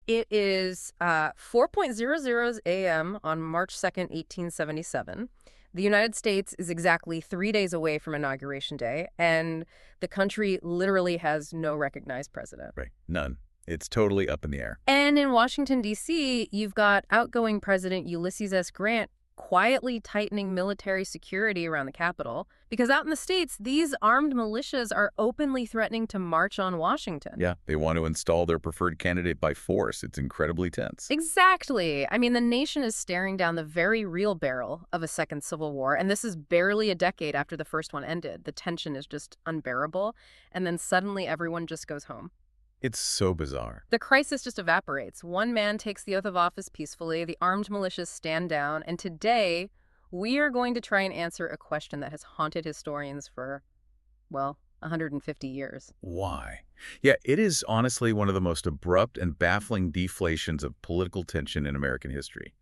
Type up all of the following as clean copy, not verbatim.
It is 4:00 a.m. on March 2nd, 1877. The United States is exactly 3 days away from Inauguration Day, and the country literally has no recognized president. Right. None. It's totally up in the air. And in Washington, D.C., you've got outgoing President Ulysses S. Grant quietly tightening military security around the Capitol, because out in the States, these armed militias are openly threatening to march on Washington. Yeah, they want to install their preferred candidate by force. It's incredibly tense. Exactly. I mean, the nation is staring down the very real barrel of a second civil war, and this is barely a decade after the first one ended. The tension is just unbearable, and then suddenly everyone just goes home. It's so bizarre. The crisis just evaporates. One man takes the oath of office peacefully, the armed militias stand down, and today we are going to try and answer a question that has haunted historians for, well, 150 years. Why? Yeah, it is honestly one of the most abrupt and baffling deflations of political tension in American history.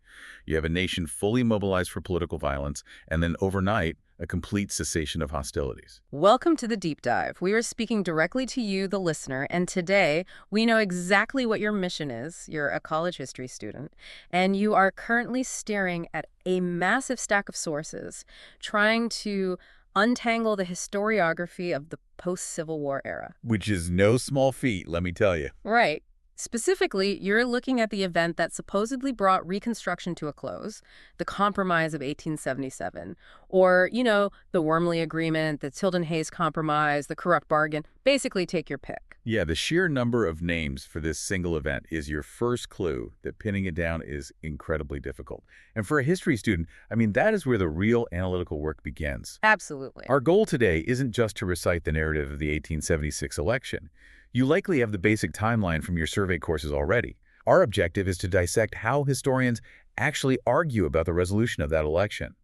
You have a nation fully mobilized for political violence, and then overnight, a complete cessation of hostilities. Welcome to the Deep Dive. We are speaking directly to you, the listener, and today we know exactly what your mission is. You're a college history student, and you are currently staring at a massive stack of sources, trying to untangle the historiography of the post-Civil War era. Which is no small feat, let me tell you. Right. Specifically, you're looking at the event that supposedly brought Reconstruction to a close, the Compromise of 1877, or, the Wormley Agreement, the Tilden-Hayes Compromise, the Corrupt Bargain. Basically, take your pick. Yeah, the sheer number of names for this single event is your first clue that pinning it down is incredibly difficult. And for a history student, I mean, that is where the real analytical work begins. Absolutely. Our goal today isn't just to recite the narrative of the 1876 election. You likely have the basic timeline from your survey courses already. Our objective is to dissect how historians actually argue about the resolution of that election.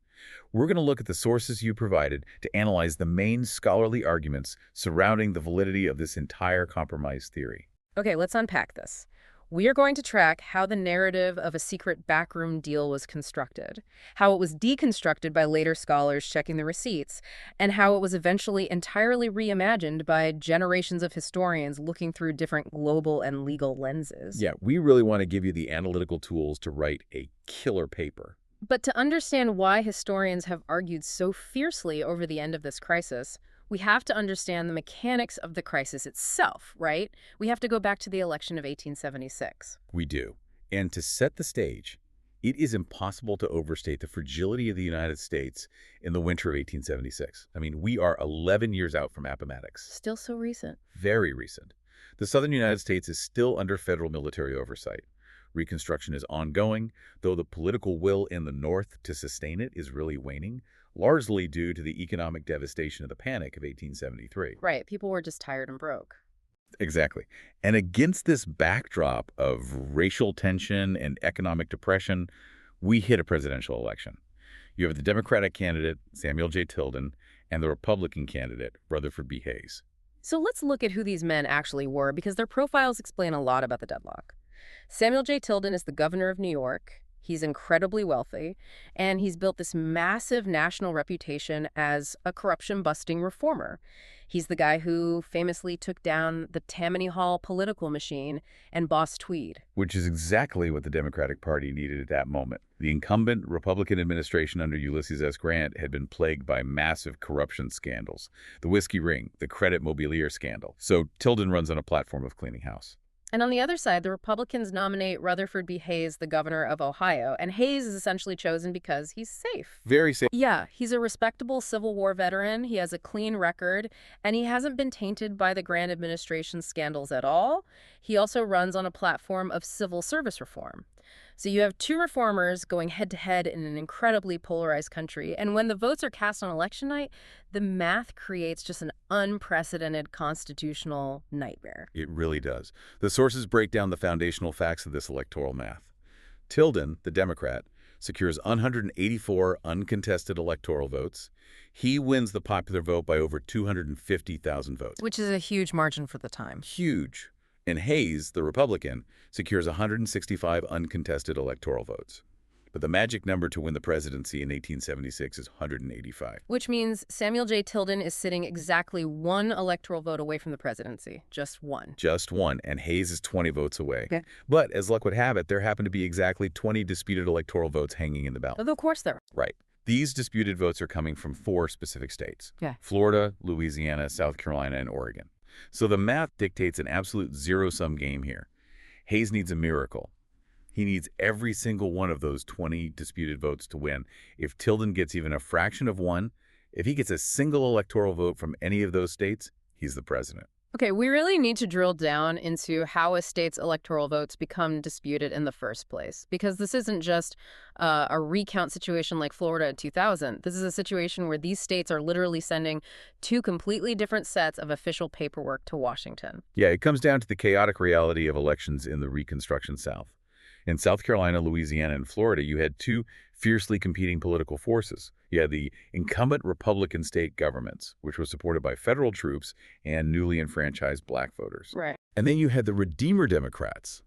We're going to look at the sources you provided to analyze the main scholarly arguments surrounding the validity of this entire compromise theory. Okay, let's unpack this. We are going to track how the narrative of a secret backroom deal was constructed, how it was deconstructed by later scholars checking the receipts, and how it was eventually entirely reimagined by generations of historians looking through different global and legal lenses. Yeah, we really want to give you the analytical tools to write a killer paper. But to understand why historians have argued so fiercely over the end of this crisis, we have to understand the mechanics of the crisis itself, right? We have to go back to the election of 1876. We do. And to set the stage, it is impossible to overstate the fragility of the United States in the winter of 1876. I mean, we are 11 years out from Appomattox. Still so recent. Very recent. The southern United States is still under federal military oversight. Reconstruction is ongoing, though the political will in the North to sustain it is really waning, largely due to the economic devastation of the Panic of 1873. Right, people were just tired and broke. Exactly. And against this backdrop of racial tension and economic depression, we hit a presidential election. You have the Democratic candidate, Samuel J. Tilden, and the Republican candidate, Rutherford B. Hayes. So let's look at who these men actually were, because their profiles explain a lot about the deadlock. Samuel J. Tilden is the governor of New York. He's incredibly wealthy, and he's built this massive national reputation as a corruption-busting reformer. He's the guy who famously took down the Tammany Hall political machine and Boss Tweed. Which is exactly what the Democratic Party needed at that moment. The incumbent Republican administration under Ulysses S. Grant had been plagued by massive corruption scandals. The whiskey ring, the credit mobilier scandal. So Tilden runs on a platform of cleaning house. And on the other side, the Republicans nominate Rutherford B. Hayes, the governor of Ohio, and Hayes is essentially chosen because he's safe. Very safe. Yeah, he's a respectable Civil War veteran, he has a clean record, and he hasn't been tainted by the Grant administration's scandals at all. He also runs on a platform of civil service reform. So you have two reformers going head-to-head in an incredibly polarized country, and when the votes are cast on election night, the math creates just an unprecedented constitutional nightmare. It really does. The sources break down the foundational facts of this electoral math. Tilden, the Democrat, secures 184 uncontested electoral votes. He wins the popular vote by over 250,000 votes. Which is a huge margin for the time. Huge. And Hayes, the Republican, secures 165 uncontested electoral votes. But the magic number to win the presidency in 1876 is 185. Which means Samuel J. Tilden is sitting exactly one electoral vote away from the presidency. Just one. Just one, and Hayes is 20 votes away. Okay. But as luck would have it, there happen to be exactly 20 disputed electoral votes hanging in the balance. Of course there are. Right. These disputed votes are coming from 4 specific states. Yeah. Florida, Louisiana, South Carolina, and Oregon. So the math dictates an absolute zero-sum game here. Hayes needs a miracle. He needs every single one of those 20 disputed votes to win. If Tilden gets even a fraction of one, if he gets a single electoral vote from any of those states, he's the president. Okay, we really need to drill down into how a state's electoral votes become disputed in the first place, because this isn't just a recount situation like Florida in 2000. This is a situation where these states are literally sending 2 completely different sets of official paperwork to Washington. Yeah, it comes down to the chaotic reality of elections in the Reconstruction South. In South Carolina, Louisiana, and Florida, you had 2 fiercely competing political forces. You had the incumbent Republican state governments, which was supported by federal troops and newly enfranchised black voters. Right. And then you had the Redeemer Democrats.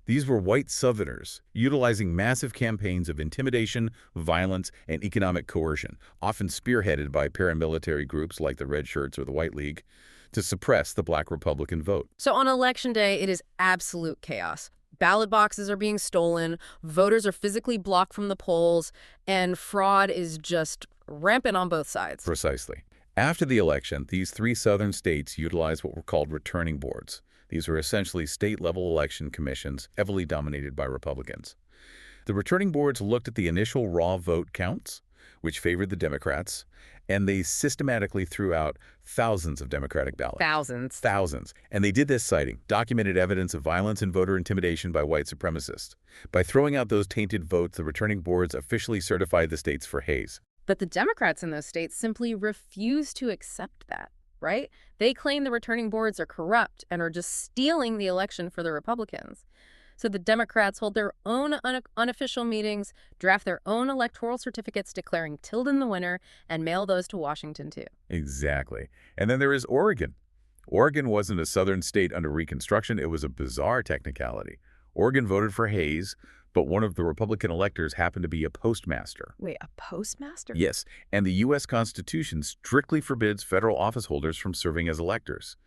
These were white Southerners, utilizing massive campaigns of intimidation, violence, and economic coercion, often spearheaded by paramilitary groups like the Red Shirts or the White League, to suppress the black Republican vote. So on Election Day, it is absolute chaos. Ballot boxes are being stolen, voters are physically blocked from the polls, and fraud is just rampant on both sides. Precisely. After the election, these 3 southern states utilized what were called returning boards. These were essentially state-level election commissions, heavily dominated by Republicans. The returning boards looked at the initial raw vote counts, which favored the Democrats, and they systematically threw out thousands of Democratic ballots. Thousands. And they did this citing documented evidence of violence and voter intimidation by white supremacists. By throwing out those tainted votes, the returning boards officially certified the states for Hayes. But the Democrats in those states simply refuse to accept that, right? They claim the returning boards are corrupt and are just stealing the election for the Republicans. So the Democrats hold their own unofficial meetings, draft their own electoral certificates declaring Tilden the winner, and mail those to Washington, too. Exactly. And then there is Oregon. Oregon wasn't a southern state under Reconstruction. It was a bizarre technicality. Oregon voted for Hayes, but one of the Republican electors happened to be a postmaster. Wait, a postmaster? Yes, and the U.S. Constitution strictly forbids federal office holders from serving as electors.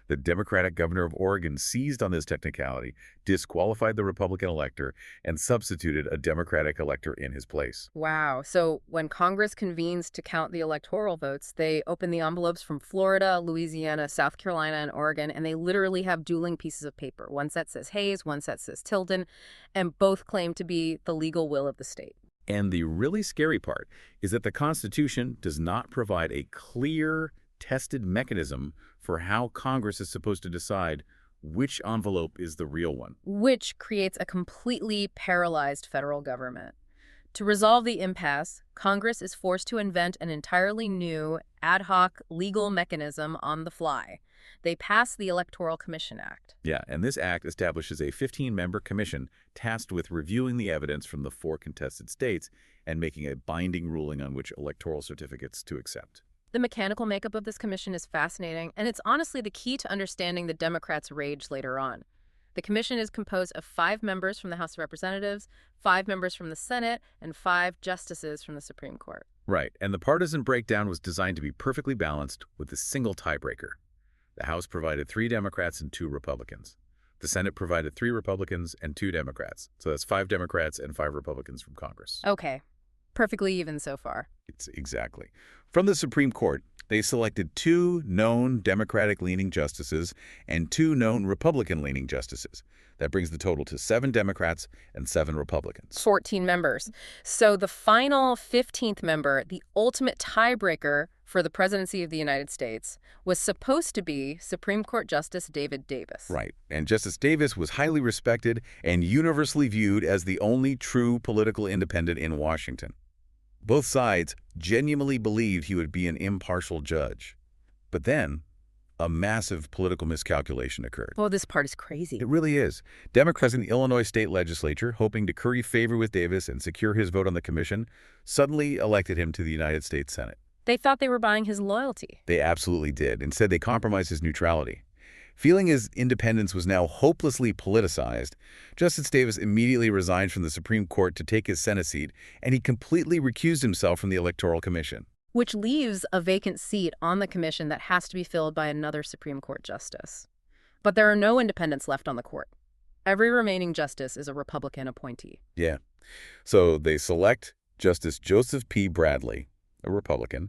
The Democratic governor of Oregon seized on this technicality, disqualified the Republican elector, and substituted a Democratic elector in his place. Wow. So when Congress convenes to count the electoral votes, they open the envelopes from Florida, Louisiana, South Carolina, and Oregon, and they literally have dueling pieces of paper. One set says Hayes, one set says Tilden, and both claim to be the legal will of the state. And the really scary part is that the Constitution does not provide a clear, tested mechanism for how Congress is supposed to decide which envelope is the real one. Which creates a completely paralyzed federal government. To resolve the impasse, Congress is forced to invent an entirely new, ad hoc legal mechanism on the fly. They pass the Electoral Commission Act. Yeah, and this act establishes a 15-member commission tasked with reviewing the evidence from the 4 contested states and making a binding ruling on which electoral certificates to accept. The mechanical makeup of this commission is fascinating, and it's honestly the key to understanding the Democrats' rage later on. The commission is composed of 5 members from the House of Representatives, 5 members from the Senate, and 5 justices from the Supreme Court. Right, and the partisan breakdown was designed to be perfectly balanced with a single tiebreaker. The House provided 3 Democrats and 2 Republicans. The Senate provided 3 Republicans and 2 Democrats. So that's 5 Democrats and 5 Republicans from Congress. Okay. Perfectly even so far. It's exactly. From the Supreme Court, they selected 2 known Democratic-leaning justices and 2 known Republican-leaning justices. That brings the total to 7 Democrats and 7 Republicans. 14 members. So the final 15th member, the ultimate tiebreaker for the presidency of the United States, was supposed to be Supreme Court Justice David Davis. Right. And Justice Davis was highly respected and universally viewed as the only true political independent in Washington. Both sides genuinely believed he would be an impartial judge. But then, a massive political miscalculation occurred. Well, this part is crazy. It really is. Democrats in the Illinois state legislature, hoping to curry favor with Davis and secure his vote on the commission, suddenly elected him to the United States Senate. They thought they were buying his loyalty. They absolutely did. Instead, they compromised his neutrality. Feeling his independence was now hopelessly politicized, Justice Davis immediately resigned from the Supreme Court to take his Senate seat, and he completely recused himself from the Electoral Commission. Which leaves a vacant seat on the commission that has to be filled by another Supreme Court justice. But there are no independents left on the court. Every remaining justice is a Republican appointee. Yeah. So they select Justice Joseph P. Bradley, a Republican.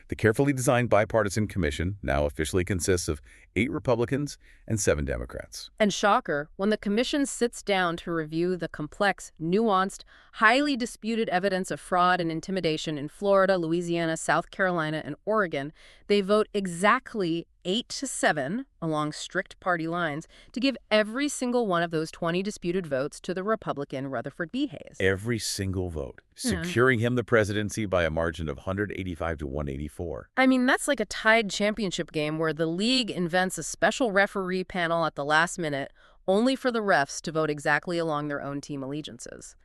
The carefully designed bipartisan commission now officially consists of 8 Republicans and 7 Democrats. And shocker, when the commission sits down to review the complex, nuanced, highly disputed evidence of fraud and intimidation in Florida, Louisiana, South Carolina, and Oregon, they vote exactly 8-7 along strict party lines to give every single one of those 20 disputed votes to the Republican Rutherford B. Hayes. Every single vote, Yeah. securing him the presidency by a margin of 185 to 184. I mean, that's like a tied championship game where the league invents a special referee panel at the last minute only for the refs to vote exactly along their own team allegiances.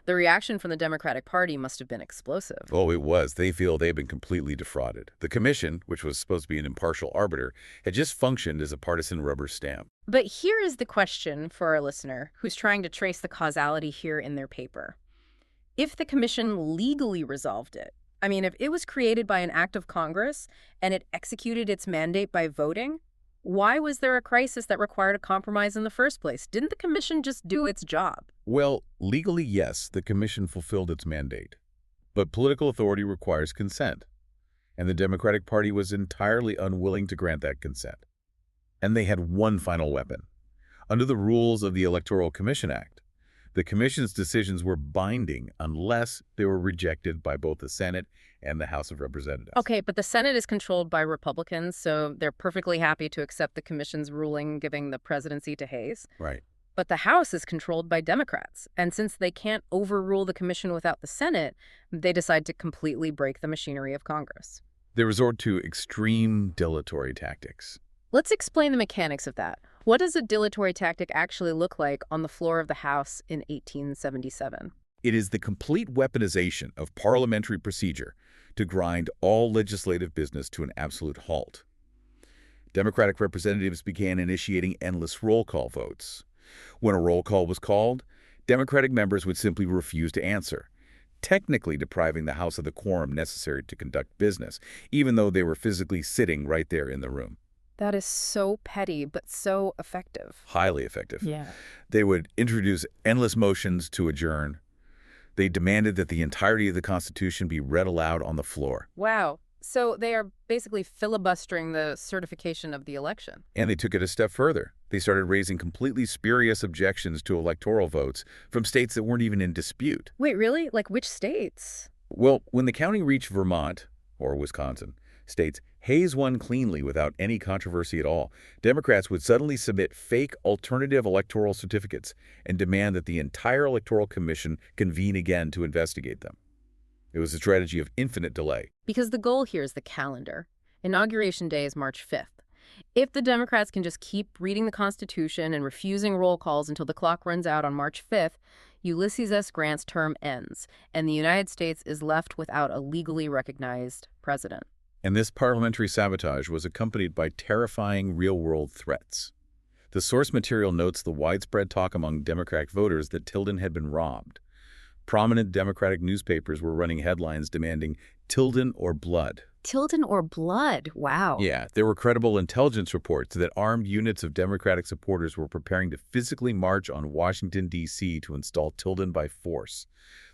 The reaction from the Democratic Party must have been explosive. Oh, it was. They feel they've been completely defrauded. The commission, which was supposed to be an impartial arbiter, had just functioned as a partisan rubber stamp. But here is the question for our listener who's trying to trace the causality here in their paper. If the commission legally resolved it, I mean, if it was created by an act of Congress and it executed its mandate by voting, why was there a crisis that required a compromise in the first place? Didn't the commission just do its job? Well, legally, yes, the commission fulfilled its mandate. But political authority requires consent, and the Democratic Party was entirely unwilling to grant that consent. And they had one final weapon. Under the rules of the Electoral Commission Act, the commission's decisions were binding unless they were rejected by both the Senate and the House of Representatives. Okay, but the Senate is controlled by Republicans, so they're perfectly happy to accept the commission's ruling giving the presidency to Hayes. Right. But the House is controlled by Democrats, and since they can't overrule the commission without the Senate, they decide to completely break the machinery of Congress. They resort to extreme dilatory tactics. Let's explain the mechanics of that. What does a dilatory tactic actually look like on the floor of the House in 1877? It is the complete weaponization of parliamentary procedure to grind all legislative business to an absolute halt. Democratic representatives began initiating endless roll call votes. When a roll call was called, Democratic members would simply refuse to answer, technically depriving the House of the quorum necessary to conduct business, even though they were physically sitting right there in the room. That is so petty, but so effective. Highly effective. Yeah. They would introduce endless motions to adjourn. They demanded that the entirety of the Constitution be read aloud on the floor. Wow. So they are basically filibustering the certification of the election. And they took it a step further. They started raising completely spurious objections to electoral votes from states that weren't even in dispute. Wait, really? Like which states? Well, when the county reached Vermont, or Wisconsin, states Hayes won cleanly without any controversy at all, Democrats would suddenly submit fake alternative electoral certificates and demand that the entire Electoral Commission convene again to investigate them. It was a strategy of infinite delay. Because the goal here is the calendar. Inauguration Day is March 5th. If the Democrats can just keep reading the Constitution and refusing roll calls until the clock runs out on March 5th, Ulysses S. Grant's term ends, and the United States is left without a legally recognized president. And this parliamentary sabotage was accompanied by terrifying real-world threats. The source material notes the widespread talk among Democratic voters that Tilden had been robbed. Prominent Democratic newspapers were running headlines demanding Tilden or blood. Tilden or blood? Wow. Yeah, there were credible intelligence reports that armed units of Democratic supporters were preparing to physically march on Washington, D.C. to install Tilden by force.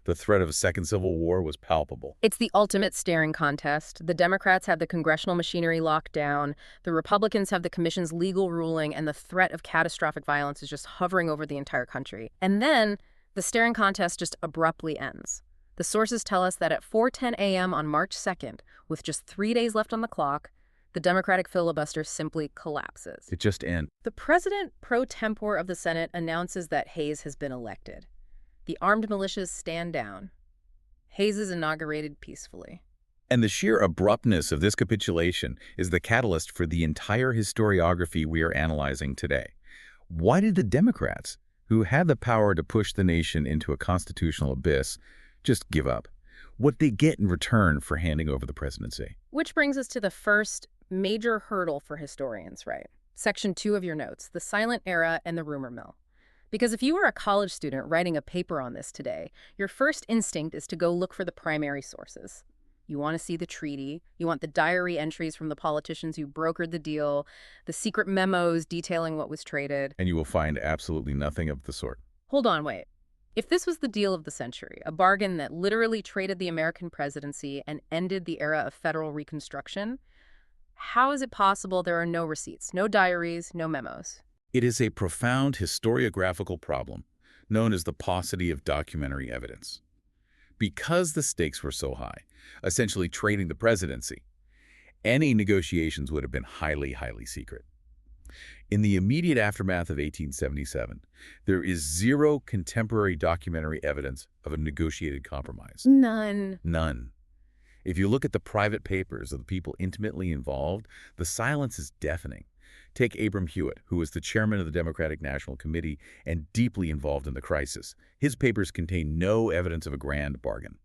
The threat of a second civil war was palpable. It's the ultimate staring contest. The Democrats have the congressional machinery locked down, the Republicans have the commission's legal ruling, and the threat of catastrophic violence is just hovering over the entire country. And then the staring contest just abruptly ends. The sources tell us that at 4:10 a.m. on March 2nd, with just 3 days left on the clock, the Democratic filibuster simply collapses. It just ends. The president pro tempore of the Senate announces that Hayes has been elected. The armed militias stand down. Hayes is inaugurated peacefully. And the sheer abruptness of this capitulation is the catalyst for the entire historiography we are analyzing today. Why did the Democrats, who had the power to push the nation into a constitutional abyss, just give up? What they get in return for handing over the presidency? Which brings us to the first major hurdle for historians, right? Section 2 of your notes, the silent era and the rumor mill. Because if you were a college student writing a paper on this today, your first instinct is to go look for the primary sources. You want to see the treaty, you want the diary entries from the politicians who brokered the deal, the secret memos detailing what was traded. And you will find absolutely nothing of the sort. Hold on, wait. If this was the deal of the century, a bargain that literally traded the American presidency and ended the era of federal Reconstruction, how is it possible there are no receipts, no diaries, no memos? It is a profound historiographical problem known as the paucity of documentary evidence. Because the stakes were so high, essentially trading the presidency, any negotiations would have been highly, highly secret. In the immediate aftermath of 1877, there is zero contemporary documentary evidence of a negotiated compromise. None. None. If you look at the private papers of the people intimately involved, the silence is deafening. Take Abram Hewitt, who was the chairman of the Democratic National Committee and deeply involved in the crisis. His papers contain no evidence of a grand bargain.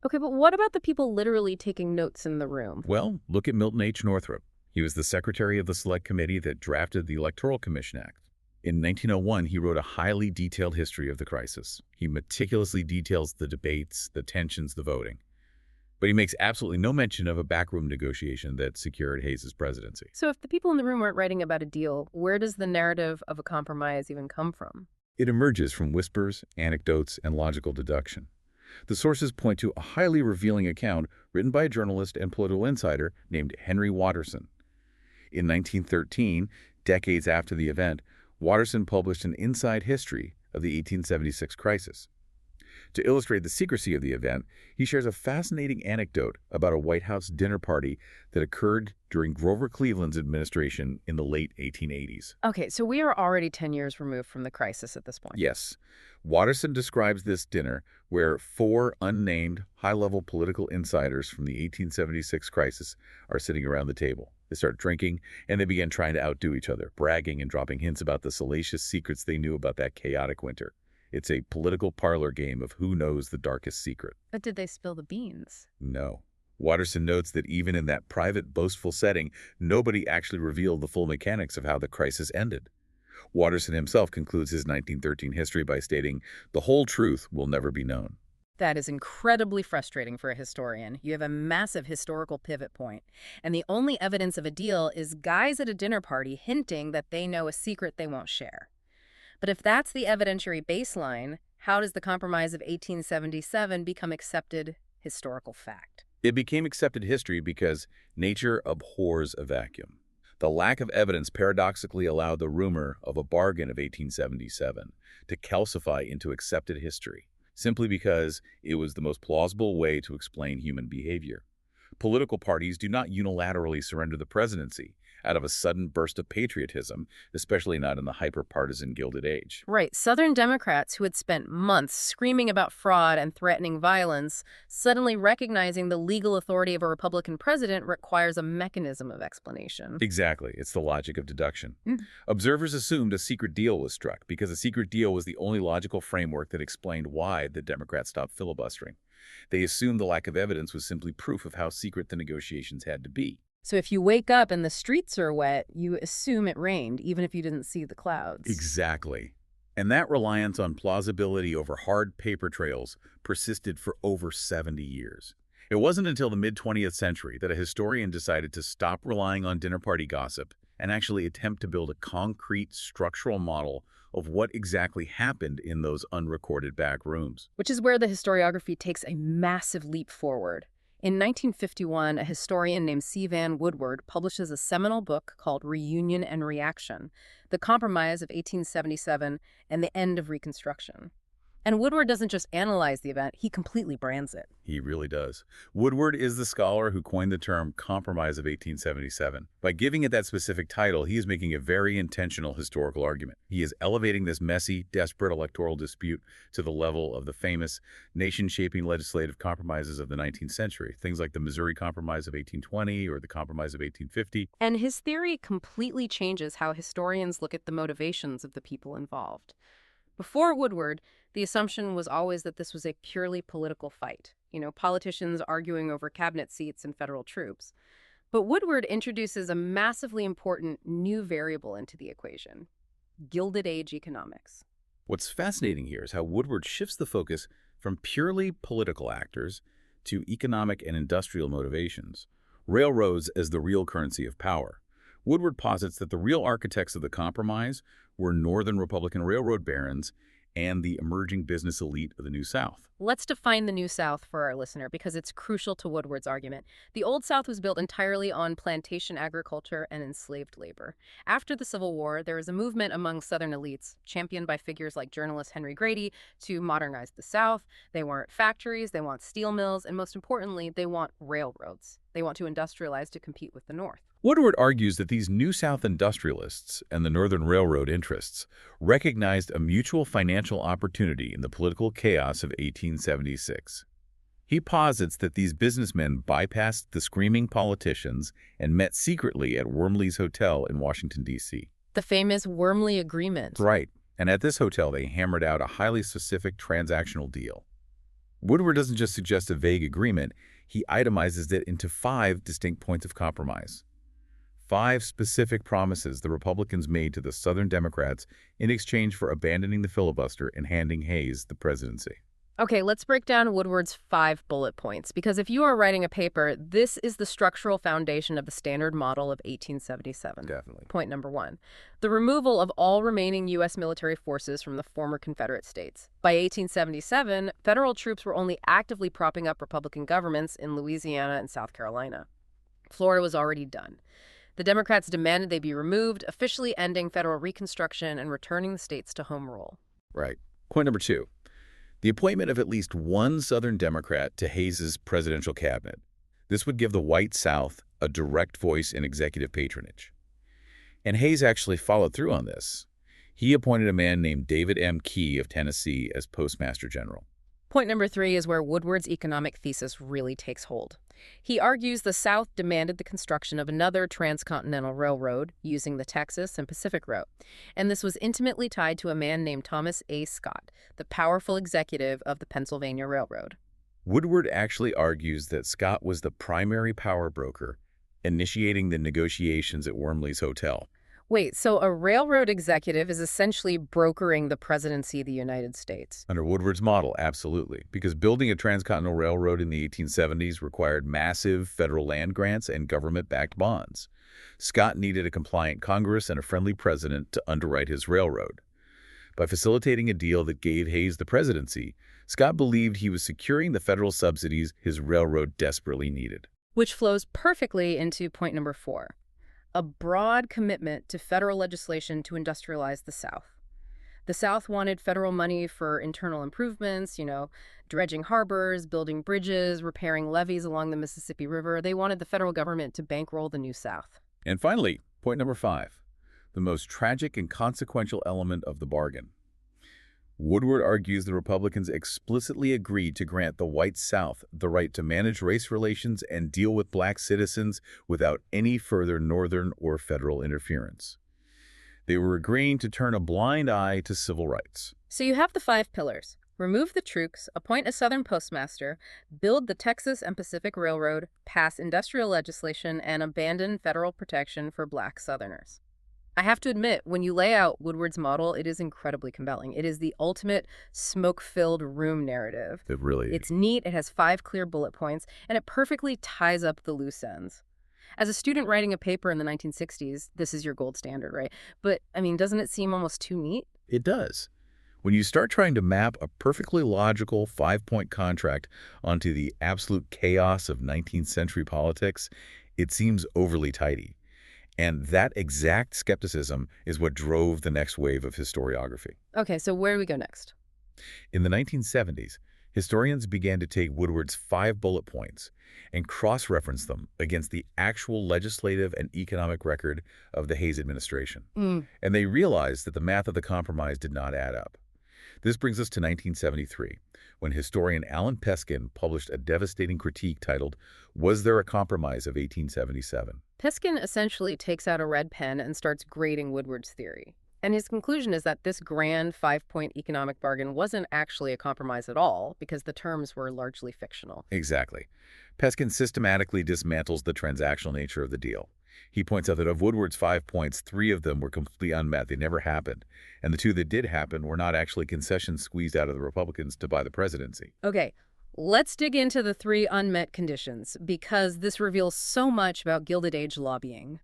Okay, but what about the people literally taking notes in the room? Well, look at Milton H. Northrop. He was the secretary of the Select Committee that drafted the Electoral Commission Act. In 1901, he wrote a highly detailed history of the crisis. He meticulously details the debates, the tensions, the voting. But he makes absolutely no mention of a backroom negotiation that secured Hayes's presidency. So if the people in the room weren't writing about a deal, where does the narrative of a compromise even come from? It emerges from whispers, anecdotes, and logical deduction. The sources point to a highly revealing account written by a journalist and political insider named Henry Watterson. In 1913, decades after the event, Watterson published an inside history of the 1876 crisis. To illustrate the secrecy of the event, he shares a fascinating anecdote about a White House dinner party that occurred during Grover Cleveland's administration in the late 1880s. Okay, so we are already 10 years removed from the crisis at this point. Yes. Watterson describes this dinner where four unnamed, high-level political insiders from the 1876 crisis are sitting around the table. They start drinking, and they begin trying to outdo each other, bragging and dropping hints about the salacious secrets they knew about that chaotic winter. It's a political parlor game of who knows the darkest secret. But did they spill the beans? No. Watterson notes that even in that private, boastful setting, nobody actually revealed the full mechanics of how the crisis ended. Watterson himself concludes his 1913 history by stating, "The whole truth will never be known." That is incredibly frustrating for a historian. You have a massive historical pivot point, and the only evidence of a deal is guys at a dinner party hinting that they know a secret they won't share. But if that's the evidentiary baseline, how does the Compromise of 1877 become accepted historical fact? It became accepted history because nature abhors a vacuum. The lack of evidence paradoxically allowed the rumor of a bargain of 1877 to calcify into accepted history, simply because it was the most plausible way to explain human behavior. Political parties do not unilaterally surrender the presidency out of a sudden burst of patriotism, especially not in the hyper-partisan Gilded Age. Right. Southern Democrats who had spent months screaming about fraud and threatening violence, suddenly recognizing the legal authority of a Republican president requires a mechanism of explanation. Exactly. It's the logic of deduction. Mm. Observers assumed a secret deal was struck because a secret deal was the only logical framework that explained why the Democrats stopped filibustering. They assumed the lack of evidence was simply proof of how secret the negotiations had to be. So if you wake up and the streets are wet, you assume it rained, even if you didn't see the clouds. Exactly. And that reliance on plausibility over hard paper trails persisted for over 70 years. It wasn't until the mid-20th century that a historian decided to stop relying on dinner party gossip and actually attempt to build a concrete structural model of what exactly happened in those unrecorded back rooms. Which is where the historiography takes a massive leap forward. In 1951, a historian named C. Van Woodward publishes a seminal book called Reunion and Reaction, The Compromise of 1877 and the End of Reconstruction. And Woodward doesn't just analyze the event, he completely brands it. He really does. Woodward is the scholar who coined the term Compromise of 1877. By giving it that specific title, he is making a very intentional historical argument. He is elevating this messy, desperate electoral dispute to the level of the famous nation-shaping legislative compromises of the 19th century, things like the Missouri Compromise of 1820 or the Compromise of 1850. And his theory completely changes how historians look at the motivations of the people involved. Before Woodward, the assumption was always that this was a purely political fight, politicians arguing over cabinet seats and federal troops. But Woodward introduces a massively important new variable into the equation: Gilded Age economics. What's fascinating here is how Woodward shifts the focus from purely political actors to economic and industrial motivations, railroads as the real currency of power. Woodward posits that the real architects of the compromise were Northern Republican railroad barons and the emerging business elite of the New South. Let's define the New South for our listener because it's crucial to Woodward's argument. The Old South was built entirely on plantation agriculture and enslaved labor. After the Civil War, there was a movement among Southern elites, championed by figures like journalist Henry Grady, to modernize the South. They want factories, they want steel mills, and most importantly, they want railroads. They want to industrialize to compete with the North. Woodward argues that these New South industrialists and the Northern Railroad interests recognized a mutual financial opportunity in the political chaos of 1876. He posits that these businessmen bypassed the screaming politicians and met secretly at Wormley's Hotel in Washington, D.C. The famous Wormley Agreement. Right, and at this hotel they hammered out a highly specific transactional deal. Woodward doesn't just suggest a vague agreement, he itemizes it into 5 distinct points of compromise. 5 specific promises the Republicans made to the Southern Democrats in exchange for abandoning the filibuster and handing Hayes the presidency. Okay, let's break down Woodward's 5 bullet points, because if you are writing a paper, this is the structural foundation of the Standard Model of 1877. Definitely. Point number 1, the removal of all remaining U.S. military forces from the former Confederate states. By 1877, federal troops were only actively propping up Republican governments in Louisiana and South Carolina. Florida was already done. The Democrats demanded they be removed, officially ending federal Reconstruction and returning the states to home rule. Right. Point number 2, the appointment of at least one Southern Democrat to Hayes's presidential cabinet. This would give the white South a direct voice in executive patronage. And Hayes actually followed through on this. He appointed a man named David M. Key of Tennessee as Postmaster General. Point number 3 is where Woodward's economic thesis really takes hold. He argues the South demanded the construction of another transcontinental railroad using the Texas and Pacific Route, and this was intimately tied to a man named Thomas A. Scott, the powerful executive of the Pennsylvania Railroad. Woodward actually argues that Scott was the primary power broker, initiating the negotiations at Wormley's Hotel. Wait, so a railroad executive is essentially brokering the presidency of the United States? Under Woodward's model, absolutely, because building a transcontinental railroad in the 1870s required massive federal land grants and government-backed bonds. Scott needed a compliant Congress and a friendly president to underwrite his railroad. By facilitating a deal that gave Hayes the presidency, Scott believed he was securing the federal subsidies his railroad desperately needed. Which flows perfectly into point number 4. A broad commitment to federal legislation to industrialize the South. The South wanted federal money for internal improvements, dredging harbors, building bridges, repairing levees along the Mississippi River. They wanted the federal government to bankroll the New South. And finally, point number 5, the most tragic and consequential element of the bargain. Woodward argues the Republicans explicitly agreed to grant the white South the right to manage race relations and deal with black citizens without any further Northern or federal interference. They were agreeing to turn a blind eye to civil rights. So you have the 5 pillars. Remove the troops, appoint a Southern postmaster, build the Texas and Pacific Railroad, pass industrial legislation, and abandon federal protection for black Southerners. I have to admit, when you lay out Woodward's model, it is incredibly compelling. It is the ultimate smoke-filled room narrative. It really is. It's neat, it has 5 clear bullet points, and it perfectly ties up the loose ends. As a student writing a paper in the 1960s, this is your gold standard, right? But, doesn't it seem almost too neat? It does. When you start trying to map a perfectly logical 5-point contract onto the absolute chaos of 19th century politics, it seems overly tidy. And that exact skepticism is what drove the next wave of historiography. Okay, so where do we go next? In the 1970s, historians began to take Woodward's 5 bullet points and cross-reference them against the actual legislative and economic record of the Hayes administration. And they realized that the math of the compromise did not add up. This brings us to 1973, when historian Alan Peskin published a devastating critique titled, "Was There a Compromise of 1877?" Peskin essentially takes out a red pen and starts grading Woodward's theory. And his conclusion is that this grand five-point economic bargain wasn't actually a compromise at all because the terms were largely fictional. Exactly. Peskin systematically dismantles the transactional nature of the deal. He points out that of Woodward's 5 points, 3 of them were completely unmet. They never happened. And the 2 that did happen were not actually concessions squeezed out of the Republicans to buy the presidency. Okay, let's dig into the 3 unmet conditions because this reveals so much about Gilded Age lobbying.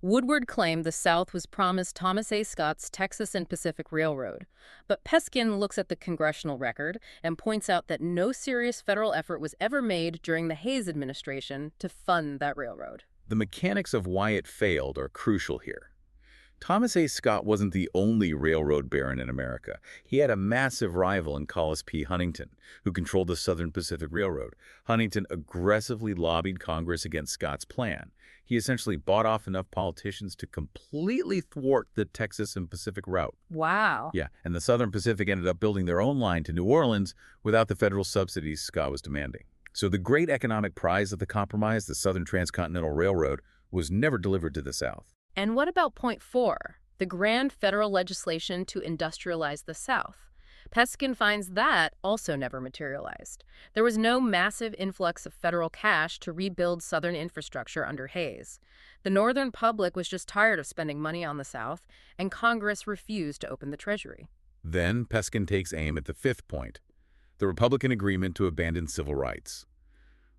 Woodward claimed the South was promised Thomas A. Scott's Texas and Pacific Railroad, but Peskin looks at the congressional record and points out that no serious federal effort was ever made during the Hayes administration to fund that railroad. The mechanics of why it failed are crucial here. Thomas A. Scott wasn't the only railroad baron in America. He had a massive rival in Collis P. Huntington, who controlled the Southern Pacific Railroad. Huntington aggressively lobbied Congress against Scott's plan. He essentially bought off enough politicians to completely thwart the Texas and Pacific route. Wow. Yeah, and the Southern Pacific ended up building their own line to New Orleans without the federal subsidies Scott was demanding. So the great economic prize of the compromise, the Southern Transcontinental Railroad, was never delivered to the South. And what about point 4, the grand federal legislation to industrialize the South? Peskin finds that also never materialized. There was no massive influx of federal cash to rebuild Southern infrastructure under Hayes. The Northern public was just tired of spending money on the South, and Congress refused to open the Treasury. Then Peskin takes aim at the 5th point, the Republican agreement to abandon civil rights.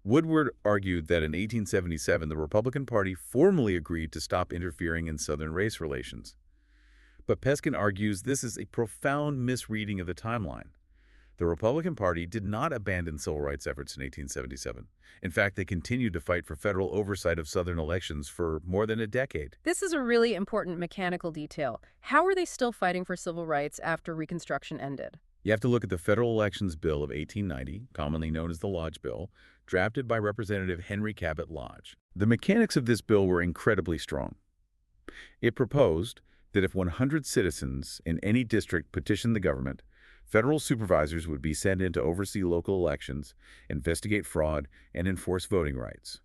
Woodward argued that in 1877 the Republican Party formally agreed to stop interfering in Southern race relations. But Peskin argues this is a profound misreading of the timeline. The Republican Party did not abandon civil rights efforts in 1877. In fact, they continued to fight for federal oversight of Southern elections for more than a decade. This is a really important mechanical detail. How are they still fighting for civil rights after Reconstruction ended? You have to look at the Federal Elections Bill of 1890, commonly known as the Lodge Bill, drafted by Representative Henry Cabot Lodge. The mechanics of this bill were incredibly strong. It proposed that if 100 citizens in any district petitioned the government, federal supervisors would be sent in to oversee local elections, investigate fraud, and enforce voting rights.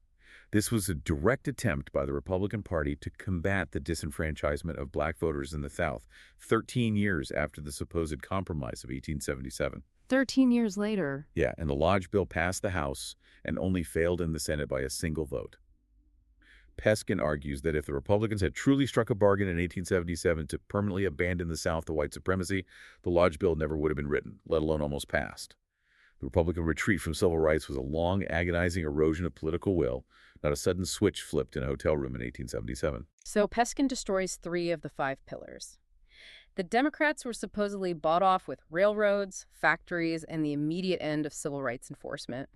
This was a direct attempt by the Republican Party to combat the disenfranchisement of black voters in the South 13 years after the supposed compromise of 1877. 13 years later. Yeah, and the Lodge Bill passed the House and only failed in the Senate by a single vote. Peskin argues that if the Republicans had truly struck a bargain in 1877 to permanently abandon the South to white supremacy, the Lodge Bill never would have been written, let alone almost passed. The Republican retreat from civil rights was a long, agonizing erosion of political will, not a sudden switch flipped in a hotel room in 1877. So Peskin destroys 3 of the 5 pillars. The Democrats were supposedly bought off with railroads, factories, and the immediate end of civil rights enforcement.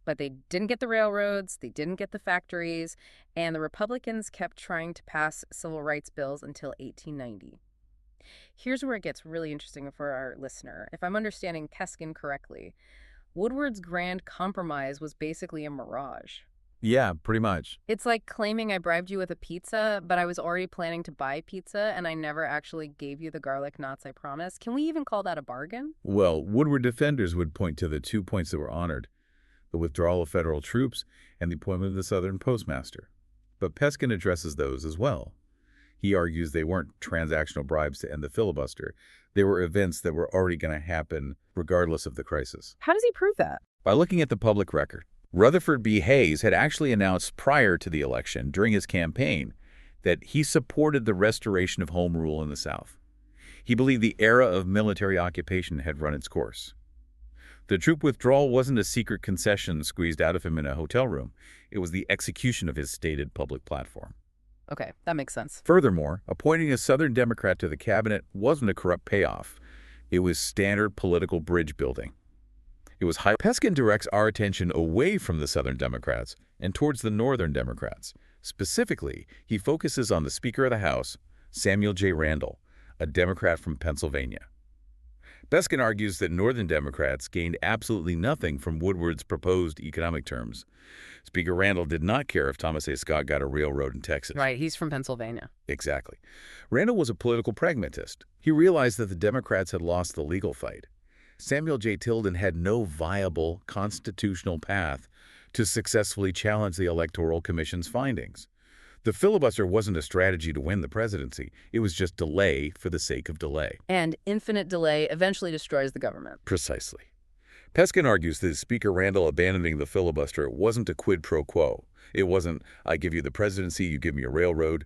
But they didn't get the railroads, they didn't get the factories, and the Republicans kept trying to pass civil rights bills until 1890. Here's where it gets really interesting for our listener. If I'm understanding Peskin correctly, Woodward's grand compromise was basically a mirage. Yeah, pretty much. It's like claiming I bribed you with a pizza, but I was already planning to buy pizza and I never actually gave you the garlic knots I promised. Can we even call that a bargain? Well, Woodward defenders would point to the 2 points that were honored, the withdrawal of federal troops and the appointment of the Southern Postmaster. But Peskin addresses those as well. He argues they weren't transactional bribes to end the filibuster. They were events that were already going to happen regardless of the crisis. How does he prove that? By looking at the public record, Rutherford B. Hayes had actually announced prior to the election, during his campaign, that he supported the restoration of home rule in the South. He believed the era of military occupation had run its course. The troop withdrawal wasn't a secret concession squeezed out of him in a hotel room. It was the execution of his stated public platform. Okay, that makes sense. Furthermore, appointing a Southern Democrat to the cabinet wasn't a corrupt payoff. It was standard political bridge building. It was high. Peskin directs our attention away from the Southern Democrats and towards the Northern Democrats. Specifically, he focuses on the Speaker of the House, Samuel J. Randall, a Democrat from Pennsylvania. Peskin argues that Northern Democrats gained absolutely nothing from Woodward's proposed economic terms. Speaker Randall did not care if Thomas A. Scott got a railroad in Texas. Right, he's from Pennsylvania. Exactly. Randall was a political pragmatist. He realized that the Democrats had lost the legal fight. Samuel J. Tilden had no viable constitutional path to successfully challenge the Electoral Commission's findings. The filibuster wasn't a strategy to win the presidency. It was just delay for the sake of delay. And infinite delay eventually destroys the government. Precisely. Peskin argues that Speaker Randall abandoning the filibuster wasn't a quid pro quo. It wasn't, I give you the presidency, you give me a railroad.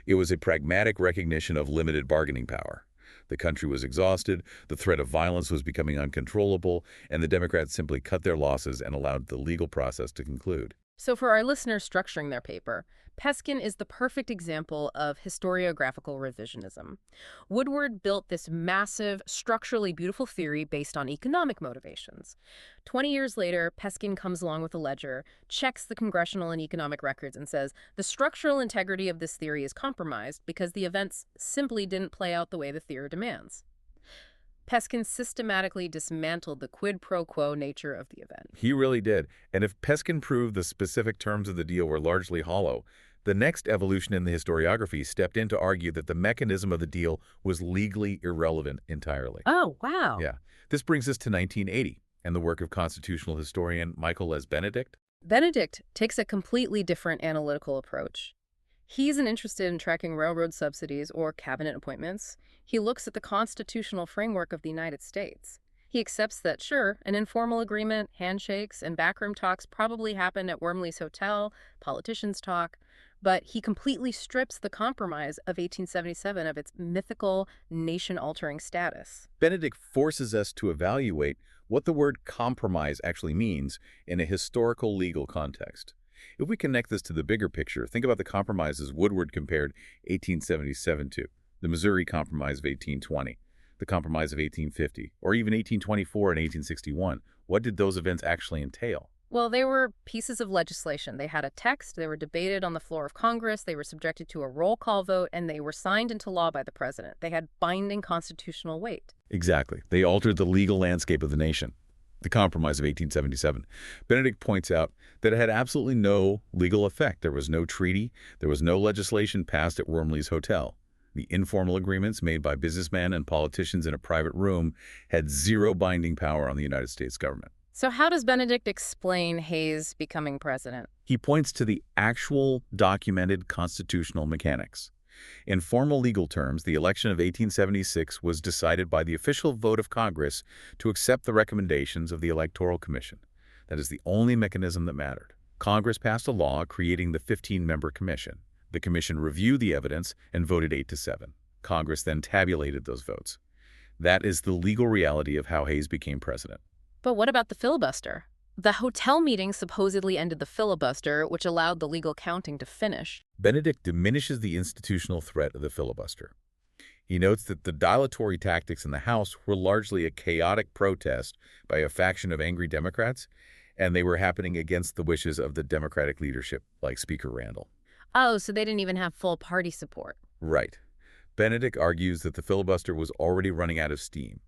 It was a pragmatic recognition of limited bargaining power. The country was exhausted, the threat of violence was becoming uncontrollable, and the Democrats simply cut their losses and allowed the legal process to conclude. So for our listeners structuring their paper, Peskin is the perfect example of historiographical revisionism. Woodward built this massive, structurally beautiful theory based on economic motivations. 20 years later, Peskin comes along with a ledger, checks the congressional and economic records, and says the structural integrity of this theory is compromised because the events simply didn't play out the way the theory demands. Peskin systematically dismantled the quid pro quo nature of the event. He really did. And if Peskin proved the specific terms of the deal were largely hollow, the next evolution in the historiography stepped in to argue that the mechanism of the deal was legally irrelevant entirely. Oh, wow. Yeah. This brings us to 1980 and the work of constitutional historian Michael S. Benedict. Benedict takes a completely different analytical approach. He isn't interested in tracking railroad subsidies or cabinet appointments. He looks at the constitutional framework of the United States. He accepts that, sure, an informal agreement, handshakes, and backroom talks probably happened at Wormley's Hotel, politicians talk, but he completely strips the compromise of 1877 of its mythical, nation-altering status. Benedict forces us to evaluate what the word compromise actually means in a historical legal context. If we connect this to the bigger picture, think about the compromises Woodward compared 1877 to, the Missouri Compromise of 1820, the Compromise of 1850, or even 1824 and 1861. What did those events actually entail? Well, they were pieces of legislation. They had a text, they were debated on the floor of Congress, they were subjected to a roll call vote, and they were signed into law by the president. They had binding constitutional weight. Exactly. They altered the legal landscape of the nation. The Compromise of 1877. Benedict points out that it had absolutely no legal effect. There was no treaty. There was no legislation passed at Wormley's Hotel. The informal agreements made by businessmen and politicians in a private room had zero binding power on the United States government. So how does Benedict explain Hayes becoming president? He points to the actual documented constitutional mechanics. In formal legal terms, the election of 1876 was decided by the official vote of Congress to accept the recommendations of the Electoral Commission. That is the only mechanism that mattered. Congress passed a law creating the 15-member commission. The commission reviewed the evidence and voted 8-7. Congress then tabulated those votes. That is the legal reality of how Hayes became president. But what about the filibuster? The hotel meeting supposedly ended the filibuster, which allowed the legal counting to finish. Benedict diminishes the institutional threat of the filibuster. He notes that the dilatory tactics in the House were largely a chaotic protest by a faction of angry Democrats, and they were happening against the wishes of the Democratic leadership, like Speaker Randall. Oh, so they didn't even have full party support. Right. Benedict argues that the filibuster was already running out of steam.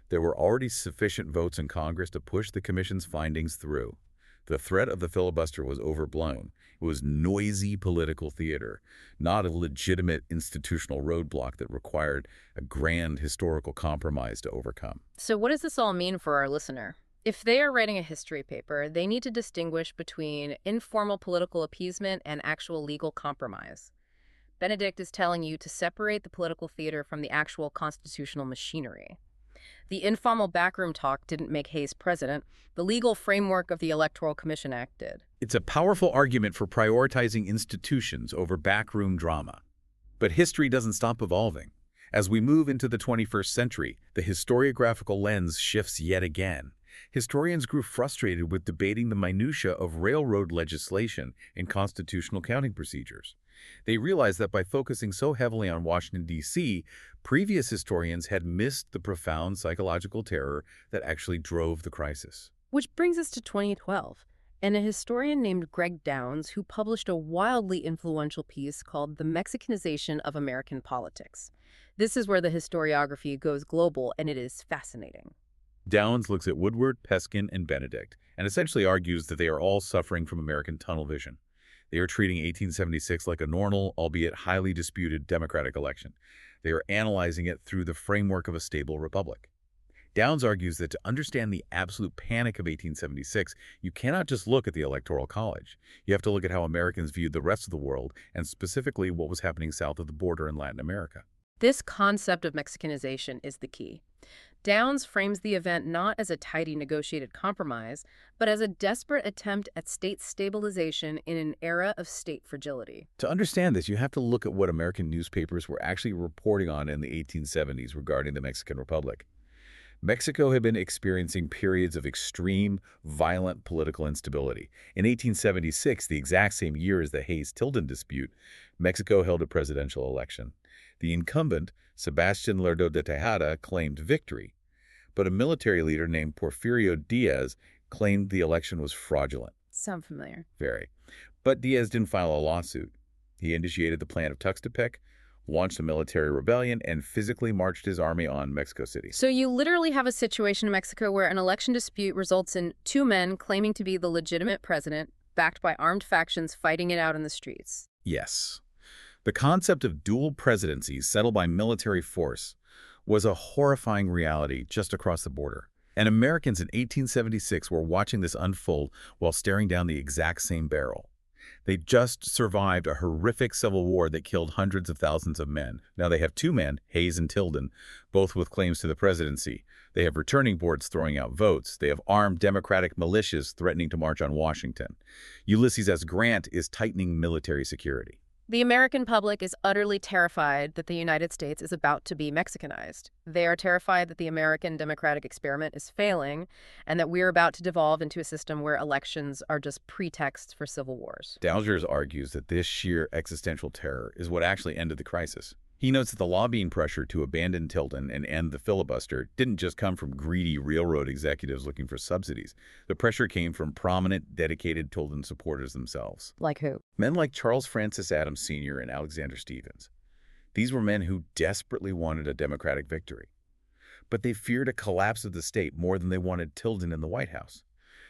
There were already sufficient votes in Congress to push the commission's findings through. The threat of the filibuster was overblown. It was noisy political theater, not a legitimate institutional roadblock that required a grand historical compromise to overcome. So what does this all mean for our listener? If they are writing a history paper, they need to distinguish between informal political appeasement and actual legal compromise. Benedict is telling you to separate the political theater from the actual constitutional machinery. The informal backroom talk didn't make Hayes president. The legal framework of the Electoral Commission Act did. It's a powerful argument for prioritizing institutions over backroom drama. But history doesn't stop evolving. As we move into the 21st century, the historiographical lens shifts yet again. Historians grew frustrated with debating the minutiae of railroad legislation and constitutional counting procedures. They realized that by focusing so heavily on Washington, D.C., previous historians had missed the profound psychological terror that actually drove the crisis. Which brings us to 2012, and a historian named Greg Downs who published a wildly influential piece called The Mexicanization of American Politics. This is where the historiography goes global, and it is fascinating. Downs looks at Woodward, Peskin, and Benedict, and essentially argues that they are all suffering from American tunnel vision. They are treating 1876 like a normal, albeit highly disputed, democratic election. They are analyzing it through the framework of a stable republic. Downs argues that to understand the absolute panic of 1876, you cannot just look at the Electoral College. You have to look at how Americans viewed the rest of the world, and specifically what was happening south of the border in Latin America. This concept of Mexicanization is the key. Downs frames the event not as a tidy negotiated compromise, but as a desperate attempt at state stabilization in an era of state fragility. To understand this, you have to look at what American newspapers were actually reporting on in the 1870s regarding the Mexican Republic. Mexico had been experiencing periods of extreme, violent political instability. In 1876, the exact same year as the Hayes-Tilden dispute, Mexico held a presidential election. The incumbent, Sebastián Lerdo de Tejada, claimed victory, but a military leader named Porfirio Diaz claimed the election was fraudulent. Sound familiar? Very. But Diaz didn't file a lawsuit. He initiated the Plan of Tuxtepec, launched a military rebellion, and physically marched his army on Mexico City. So you literally have a situation in Mexico where an election dispute results in two men claiming to be the legitimate president, backed by armed factions fighting it out in the streets. Yes. The concept of dual presidencies settled by military force was a horrifying reality just across the border. And Americans in 1876 were watching this unfold while staring down the exact same barrel. They just survived a horrific civil war that killed hundreds of thousands of men. Now they have two men, Hayes and Tilden, both with claims to the presidency. They have returning boards throwing out votes. They have armed Democratic militias threatening to march on Washington. Ulysses S. Grant is tightening military security. The American public is utterly terrified that the United States is about to be Mexicanized. They are terrified that the American democratic experiment is failing and that we're about to devolve into a system where elections are just pretexts for civil wars. Dowsers argues that this sheer existential terror is what actually ended the crisis. He notes that the lobbying pressure to abandon Tilden and end the filibuster didn't just come from greedy railroad executives looking for subsidies. The pressure came from prominent, dedicated Tilden supporters themselves. Like who? Men like Charles Francis Adams Sr. and Alexander Stephens. These were men who desperately wanted a Democratic victory. But they feared a collapse of the state more than they wanted Tilden in the White House.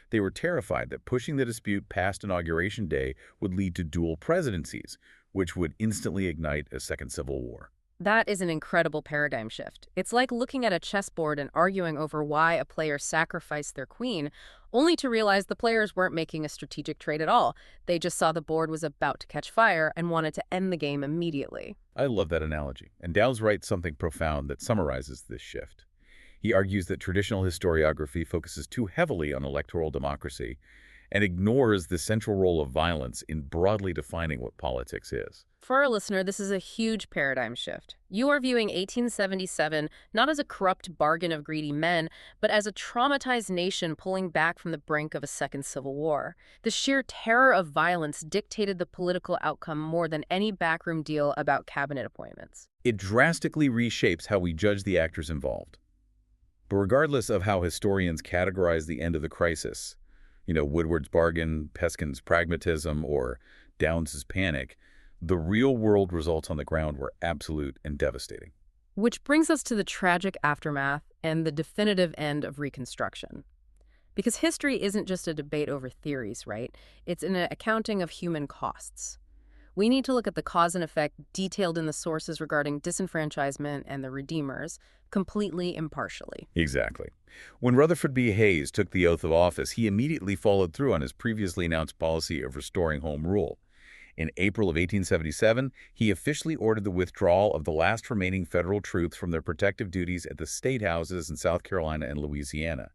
They were terrified that pushing the dispute past Inauguration Day would lead to dual presidencies, which would instantly ignite a second civil war. That is an incredible paradigm shift. It's like looking at a chessboard and arguing over why a player sacrificed their queen, only to realize the players weren't making a strategic trade at all. They just saw the board was about to catch fire and wanted to end the game immediately. I love that analogy, and Downs writes something profound that summarizes this shift. He argues that traditional historiography focuses too heavily on electoral democracy and ignores the central role of violence in broadly defining what politics is. For our listener, this is a huge paradigm shift. You are viewing 1877 not as a corrupt bargain of greedy men, but as a traumatized nation pulling back from the brink of a second civil war. The sheer terror of violence dictated the political outcome more than any backroom deal about cabinet appointments. It drastically reshapes how we judge the actors involved. But regardless of how historians categorize the end of the crisis, Woodward's bargain, Peskin's pragmatism, or Downs's panic, the real-world results on the ground were absolute and devastating. Which brings us to the tragic aftermath and the definitive end of Reconstruction. Because history isn't just a debate over theories, right? It's an accounting of human costs. We need to look at the cause and effect detailed in the sources regarding disenfranchisement and the Redeemers, completely impartially. Exactly. When Rutherford B. Hayes took the oath of office, he immediately followed through on his previously announced policy of restoring home rule. In April of 1877, he officially ordered the withdrawal of the last remaining federal troops from their protective duties at the state houses in South Carolina and Louisiana.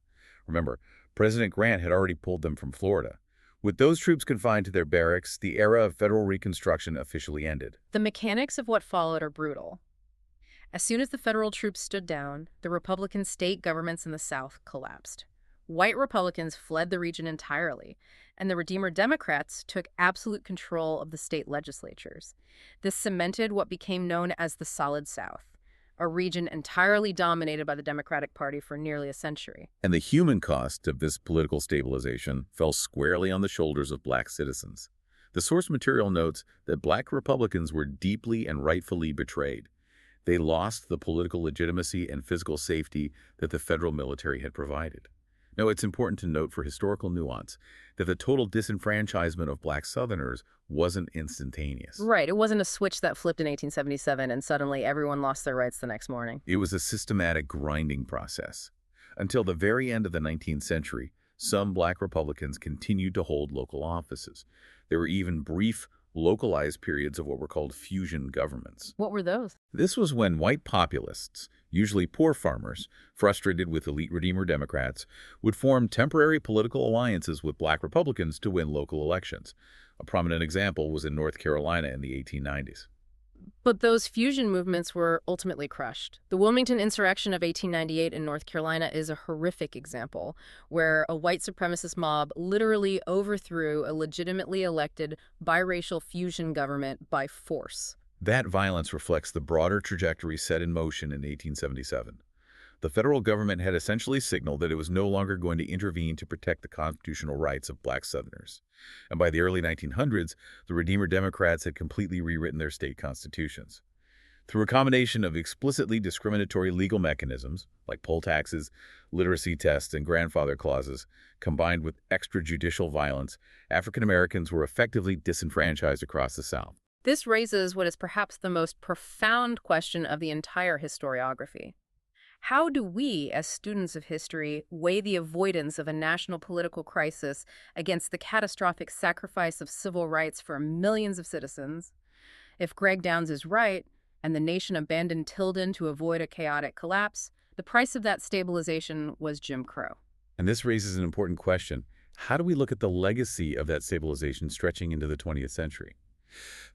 Remember, President Grant had already pulled them from Florida. With those troops confined to their barracks, the era of federal Reconstruction officially ended. The mechanics of what followed are brutal. As soon as the federal troops stood down, the Republican state governments in the South collapsed. White Republicans fled the region entirely, and the Redeemer Democrats took absolute control of the state legislatures. This cemented what became known as the Solid South, a region entirely dominated by the Democratic Party for nearly a century. And the human cost of this political stabilization fell squarely on the shoulders of black citizens. The source material notes that black Republicans were deeply and rightfully betrayed. They lost the political legitimacy and physical safety that the federal military had provided. Now, it's important to note for historical nuance that the total disenfranchisement of black Southerners wasn't instantaneous. Right. It wasn't a switch that flipped in 1877 and suddenly everyone lost their rights the next morning. It was a systematic grinding process. Until the very end of the 19th century, some black Republicans continued to hold local offices. There were even brief, localized periods of what were called fusion governments. What were those? This was when white populists, usually poor farmers, frustrated with elite Redeemer Democrats, would form temporary political alliances with black Republicans to win local elections. A prominent example was in North Carolina in the 1890s. But those fusion movements were ultimately crushed. The Wilmington Insurrection of 1898 in North Carolina is a horrific example, where a white supremacist mob literally overthrew a legitimately elected biracial fusion government by force. That violence reflects the broader trajectory set in motion in 1877. The federal government had essentially signaled that it was no longer going to intervene to protect the constitutional rights of black Southerners. And by the early 1900s, the Redeemer Democrats had completely rewritten their state constitutions. Through a combination of explicitly discriminatory legal mechanisms, like poll taxes, literacy tests, and grandfather clauses, combined with extrajudicial violence, African Americans were effectively disenfranchised across the South. This raises what is perhaps the most profound question of the entire historiography. How do we, as students of history, weigh the avoidance of a national political crisis against the catastrophic sacrifice of civil rights for millions of citizens? If Greg Downs is right, and the nation abandoned Tilden to avoid a chaotic collapse, the price of that stabilization was Jim Crow. And this raises an important question. How do we look at the legacy of that stabilization stretching into the 20th century?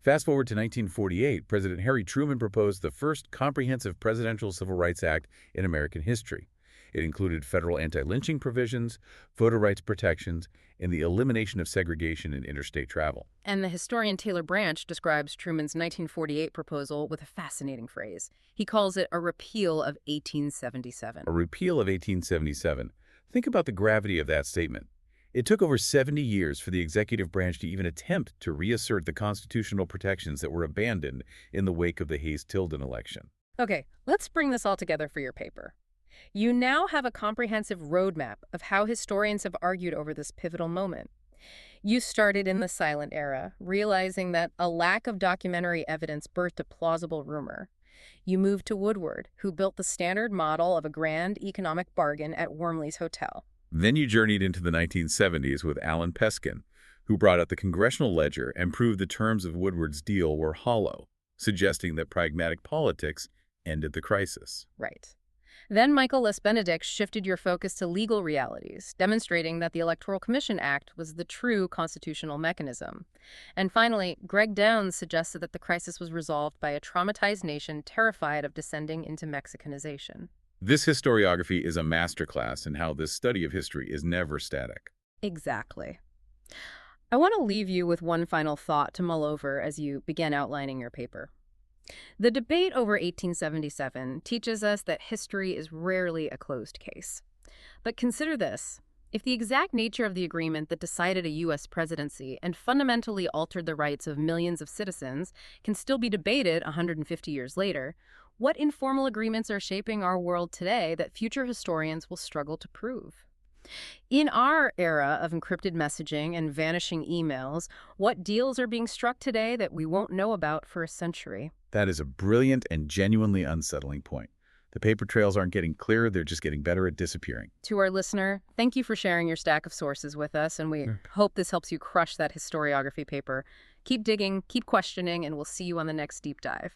Fast forward to 1948, President Harry Truman proposed the first comprehensive presidential civil rights act in American history. It included federal anti-lynching provisions, voter rights protections, and the elimination of segregation in interstate travel. And the historian Taylor Branch describes Truman's 1948 proposal with a fascinating phrase. He calls it a repeal of 1877. A repeal of 1877. Think about the gravity of that statement. It took over 70 years for the executive branch to even attempt to reassert the constitutional protections that were abandoned in the wake of the Hayes-Tilden election. Okay, let's bring this all together for your paper. You now have a comprehensive roadmap of how historians have argued over this pivotal moment. You started in the silent era, realizing that a lack of documentary evidence birthed a plausible rumor. You moved to Woodward, who built the standard model of a grand economic bargain at Wormley's Hotel. Then you journeyed into the 1970s with Alan Peskin, who brought out the Congressional Ledger and proved the terms of Woodward's deal were hollow, suggesting that pragmatic politics ended the crisis. Right. Then Michael Benedict shifted your focus to legal realities, demonstrating that the Electoral Commission Act was the true constitutional mechanism. And finally, Greg Downs suggested that the crisis was resolved by a traumatized nation terrified of descending into Mexicanization. This historiography is a masterclass in how this study of history is never static. Exactly. I want to leave you with one final thought to mull over as you begin outlining your paper. The debate over 1877 teaches us that history is rarely a closed case. But consider this. If the exact nature of the agreement that decided a U.S. presidency and fundamentally altered the rights of millions of citizens can still be debated 150 years later, what informal agreements are shaping our world today that future historians will struggle to prove? In our era of encrypted messaging and vanishing emails, what deals are being struck today that we won't know about for a century? That is a brilliant and genuinely unsettling point. The paper trails aren't getting clearer, they're just getting better at disappearing. To our listener, thank you for sharing your stack of sources with us, and we hope this helps you crush that historiography paper. Keep digging, keep questioning, and we'll see you on the next deep dive.